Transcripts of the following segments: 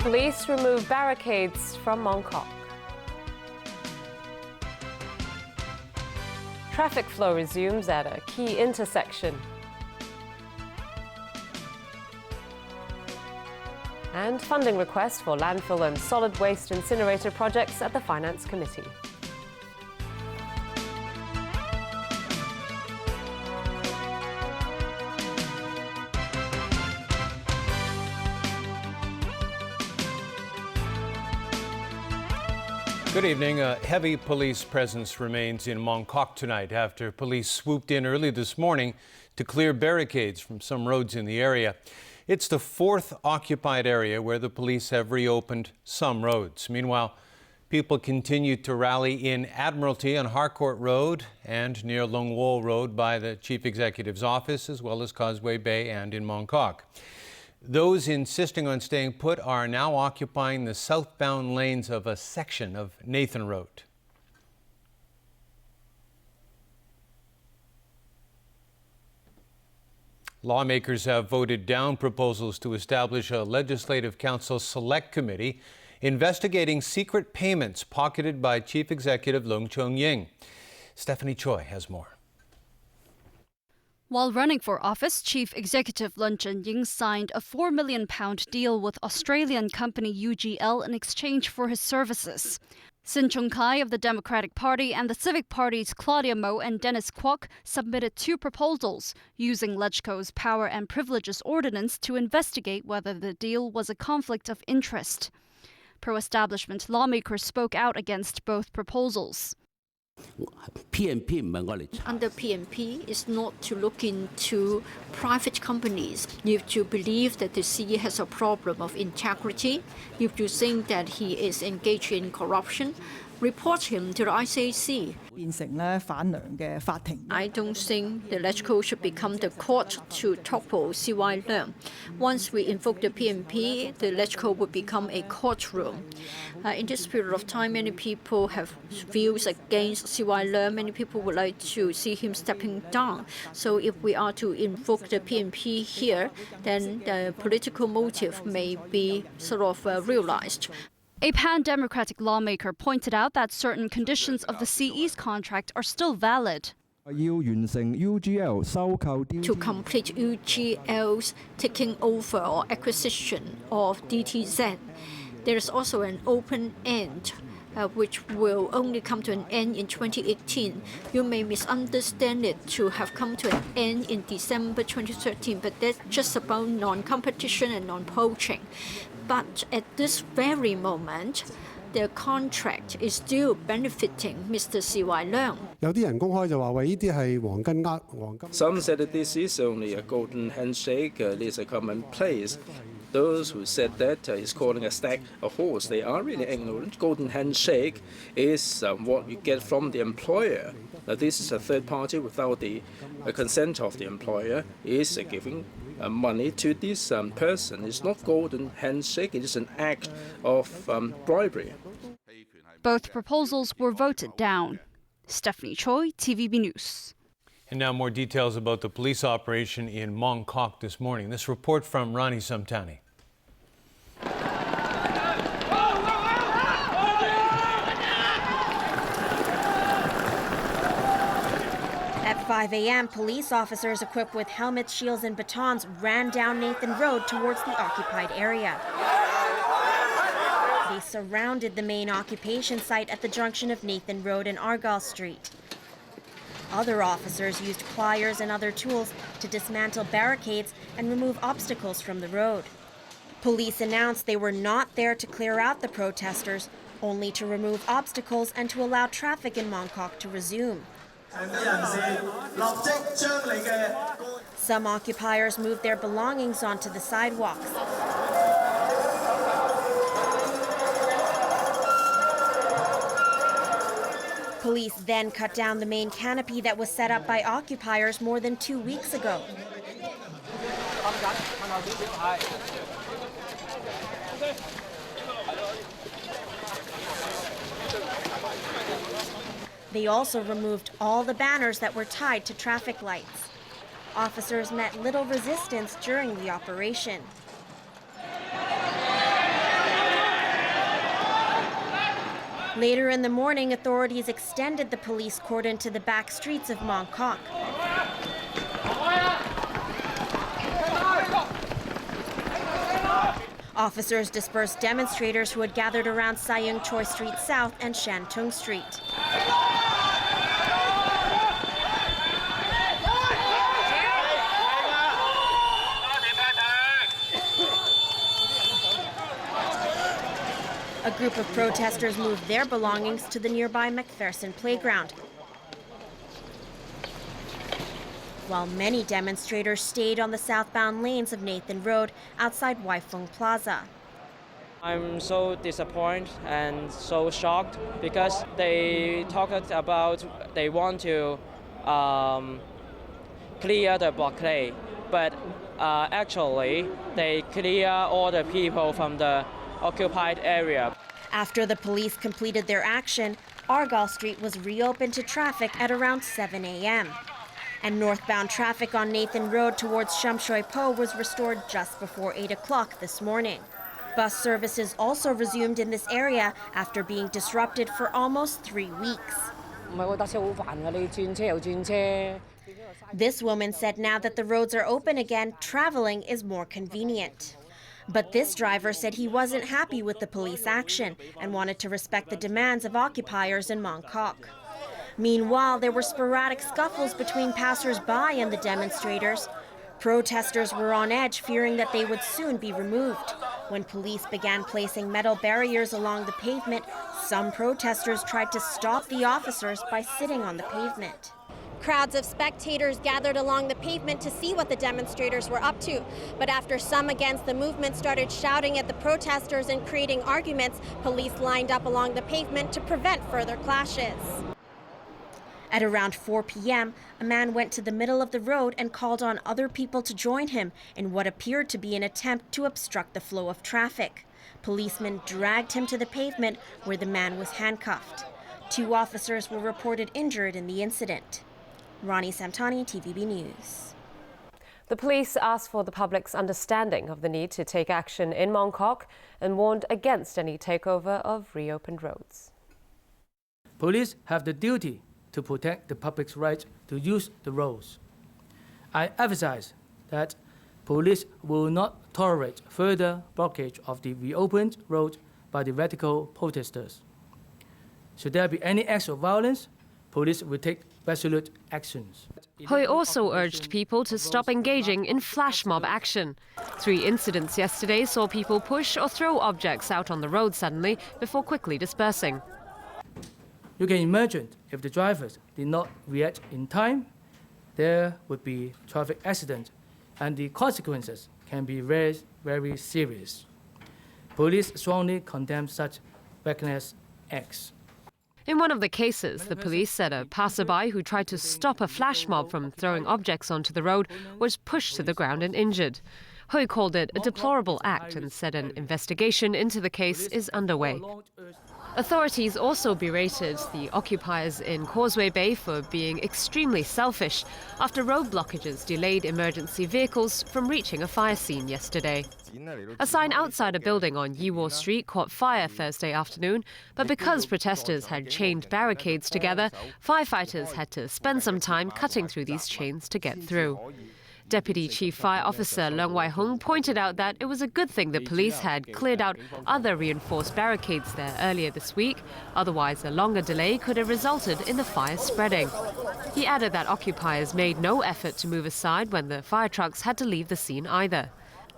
Police remove barricades from Mongkok. Traffic flow resumes at a key intersection. And funding request for landfill and solid waste incinerator projects at the Finance Committee. Good evening. A heavy police presence remains in Mongkok tonight after police swooped in early this morning to clear barricades from some roads in the area. It's the fourth occupied area where the police have reopened some roads. Meanwhile, people continue to rally in Admiralty on Harcourt Road and near Lung Wol Road by the Chief Executive's office, as well as Causeway Bay and in Mongkok. Those insisting on staying put are now occupying the southbound lanes of a section of Nathan Road. Lawmakers have voted down proposals to establish a Legislative Council Select Committee investigating secret payments pocketed by Chief Executive Leung Chun-ying. Stephanie Choi has more. While running for office, Chief Executive Leung Chun-ying signed a £4 million deal with Australian company UGL in exchange for his services. Sin Chung-kai of the Democratic Party and the Civic Party's Claudia Mo and Dennis Kwok submitted two proposals using LegCo's Power and Privileges Ordinance to investigate whether the deal was a conflict of interest. Pro-establishment lawmakers spoke out against both proposals. Under PNP is not to look into private companies. If you believe that the CEO has a problem of integrity, if you think that he is engaged in corruption, report him to the ICAC. I don't think the LegCo should become the court to topple CY Leung. Once we invoke the PNP, the LegCo would become a courtroom. In this period of time, many people have views against CY Leung. Many people would like to see him stepping down. So if we are to invoke the PNP here, then the political motive may be sort of realized. A pan-democratic lawmaker pointed out that certain conditions of the CE's contract are still valid. To complete UGL's taking over or acquisition of DTZ, there is also an open end, which will only come to an end in 2018. You may misunderstand it to have come to an end in December 2013, but that's just about non-competition and non-poaching. But at this very moment, the contract is still benefiting Mr. CY Leung. Some said that this is only a golden handshake, this is a commonplace. Those who said that he's calling a stag a horse, they are really ignorant. Golden handshake is what you get from the employer. Now, this is a third party without the consent of the employer is giving money to this person. It's not golden handshake, it is an act of bribery. Both proposals were voted down. Stephanie Choi, TVB News. And now more details about the police operation in Mongkok this morning. This report from Rani Samtani. At 5 a.m., police officers equipped with helmets, shields, and batons ran down Nathan Road towards the occupied area. They surrounded the main occupation site at the junction of Nathan Road and Argyle Street. Other officers used pliers and other tools to dismantle barricades and remove obstacles from the road. Police announced they were not there to clear out the protesters, only to remove obstacles and to allow traffic in Mongkok to resume. Some occupiers moved their belongings onto the sidewalks. Police then cut down the main canopy that was set up by occupiers more than 2 weeks ago. They also removed all the banners that were tied to traffic lights. Officers met little resistance during the operation. Later in the morning, authorities extended the police cordon to the back streets of Mongkok. Officers dispersed demonstrators who had gathered around Sayung Choi Street South and Shantung Street. A group of protesters moved their belongings to the nearby McPherson playground, while many demonstrators stayed on the southbound lanes of Nathan Road outside Waifeng Plaza. I'm so disappointed and so shocked because they talked about they want to clear the blockade, but actually they clear all the people from the occupied area. After the police completed their action, Argyle Street was reopened to traffic at around 7 a.m. And northbound traffic on Nathan Road towards Sham Shui Po was restored just before 8 o'clock this morning. Bus services also resumed in this area after being disrupted for almost 3 weeks. This woman said now that the roads are open again, traveling is more convenient. But this driver said he wasn't happy with the police action and wanted to respect the demands of occupiers in Mongkok. Meanwhile, there were sporadic scuffles between passers-by and the demonstrators. Protesters were on edge, fearing that they would soon be removed. When police began placing metal barriers along the pavement, some protesters tried to stop the officers by sitting on the pavement. Crowds of spectators gathered along the pavement to see what the demonstrators were up to. But after some against the movement started shouting at the protesters and creating arguments, police lined up along the pavement to prevent further clashes. At around 4 p.m., a man went to the middle of the road and called on other people to join him in what appeared to be an attempt to obstruct the flow of traffic. Policemen dragged him to the pavement where the man was handcuffed. 2 officers were reported injured in the incident. Ronnie Samtani, TVB News. The police asked for the public's understanding of the need to take action in Mongkok and warned against any takeover of reopened roads. Police have the duty to protect the public's right to use the roads. I emphasize that police will not tolerate further blockage of the reopened road by the radical protesters. Should there be any acts of violence, police will take resolute actions. Hui also urged people to stop engaging in flash mob action. 3 incidents yesterday saw people push or throw objects out on the road suddenly before quickly dispersing. You can imagine if the drivers did not react in time, there would be traffic accident, and the consequences can be very, very serious. Police strongly condemn such reckless acts. In one of the cases, the police said a passerby who tried to stop a flash mob from throwing objects onto the road was pushed to the ground and injured. Hui called it a deplorable act and said an investigation into the case is underway. Authorities also berated the occupiers in Causeway Bay for being extremely selfish after road blockages delayed emergency vehicles from reaching a fire scene yesterday. A sign outside a building on Yiwo Street caught fire Thursday afternoon, but because protesters had chained barricades together, firefighters had to spend some time cutting through these chains to get through. Deputy Chief Fire Officer Leung Wai-hung pointed out that it was a good thing the police had cleared out other reinforced barricades there earlier this week. Otherwise, a longer delay could have resulted in the fire spreading. He added that occupiers made no effort to move aside when the fire trucks had to leave the scene either.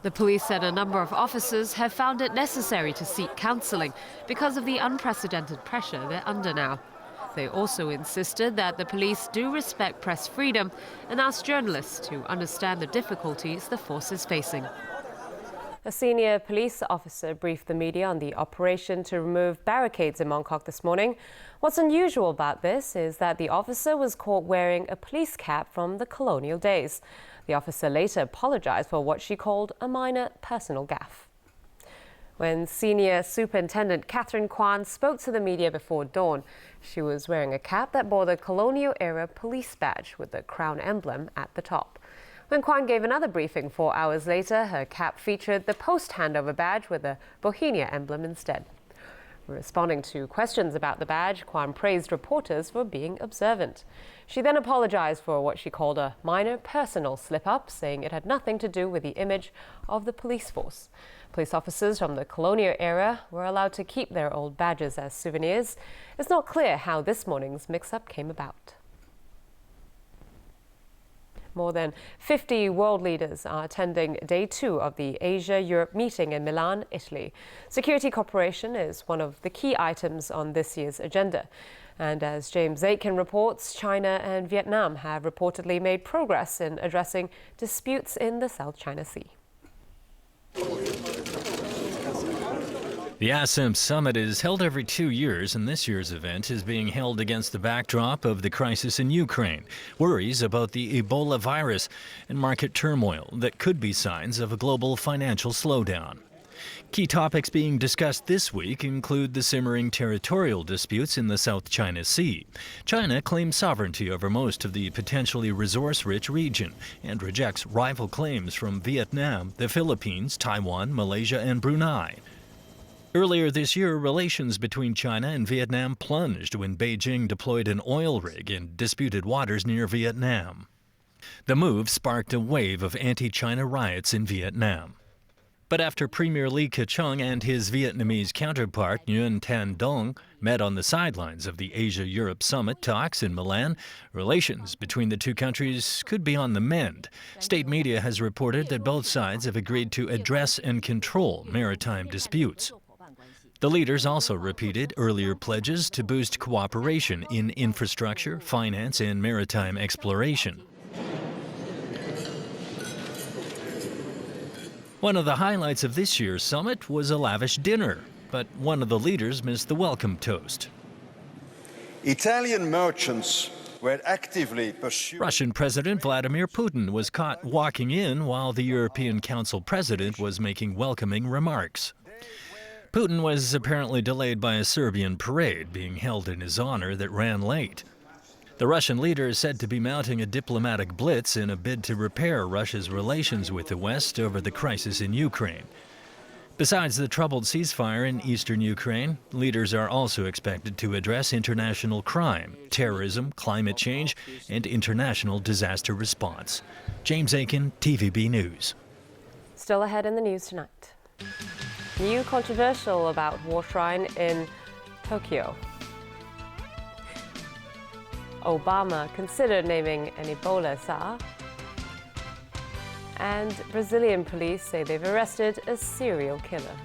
The police said a number of officers have found it necessary to seek counselling because of the unprecedented pressure they're under now. They also insisted that the police do respect press freedom and asked journalists to understand the difficulties the force is facing. A senior police officer briefed the media on the operation to remove barricades in Mongkok this morning. What's unusual about this is that the officer was caught wearing a police cap from the colonial days. The officer later apologized for what she called a minor personal gaffe. when Senior Superintendent Catherine Kwan spoke to the media before dawn. She was wearing a cap that bore the colonial-era police badge with the crown emblem at the top. When Kwan gave another briefing 4 hours later, her cap featured the post-handover badge with the Bohemia emblem instead. Responding to questions about the badge, Kwan praised reporters for being observant. She then apologized for what she called a minor personal slip-up, saying it had nothing to do with the image of the police force. Police officers from the colonial era were allowed to keep their old badges as souvenirs. It's not clear how this morning's mix-up came about. More than 50 world leaders are attending day 2 of the Asia-Europe meeting in Milan, Italy. Security cooperation is one of the key items on this year's agenda. And as James Aitken reports, China and Vietnam have reportedly made progress in addressing disputes in the South China Sea. The ASEM Summit is held every 2 years, and this year's event is being held against the backdrop of the crisis in Ukraine, worries about the Ebola virus, and market turmoil that could be signs of a global financial slowdown. Key topics being discussed this week include the simmering territorial disputes in the South China Sea. China claims sovereignty over most of the potentially resource-rich region and rejects rival claims from Vietnam, the Philippines, Taiwan, Malaysia, and Brunei. Earlier this year, relations between China and Vietnam plunged when Beijing deployed an oil rig in disputed waters near Vietnam. The move sparked a wave of anti-China riots in Vietnam. But after Premier Lee Ka-chung and his Vietnamese counterpart Nguyen Thanh Dong met on the sidelines of the Asia-Europe Summit talks in Milan, relations between the two countries could be on the mend. State media has reported that both sides have agreed to address and control maritime disputes. The leaders also repeated earlier pledges to boost cooperation in infrastructure, finance, and maritime exploration. One of the highlights of this year's summit was a lavish dinner, but one of the leaders missed the welcome toast. Italian merchants were actively pursuing. Russian President Vladimir Putin was caught walking in while the European Council president was making welcoming remarks. Putin was apparently delayed by a Serbian parade being held in his honor that ran late. The Russian leader is said to be mounting a diplomatic blitz in a bid to repair Russia's relations with the West over the crisis in Ukraine. Besides the troubled ceasefire in eastern Ukraine, leaders are also expected to address international crime, terrorism, climate change, and international disaster response. James Aitken, TVB News. Still ahead in the news tonight. New controversial about war shrine in Tokyo. Obama considered naming an Ebola SARS. And Brazilian police say they've arrested a serial killer.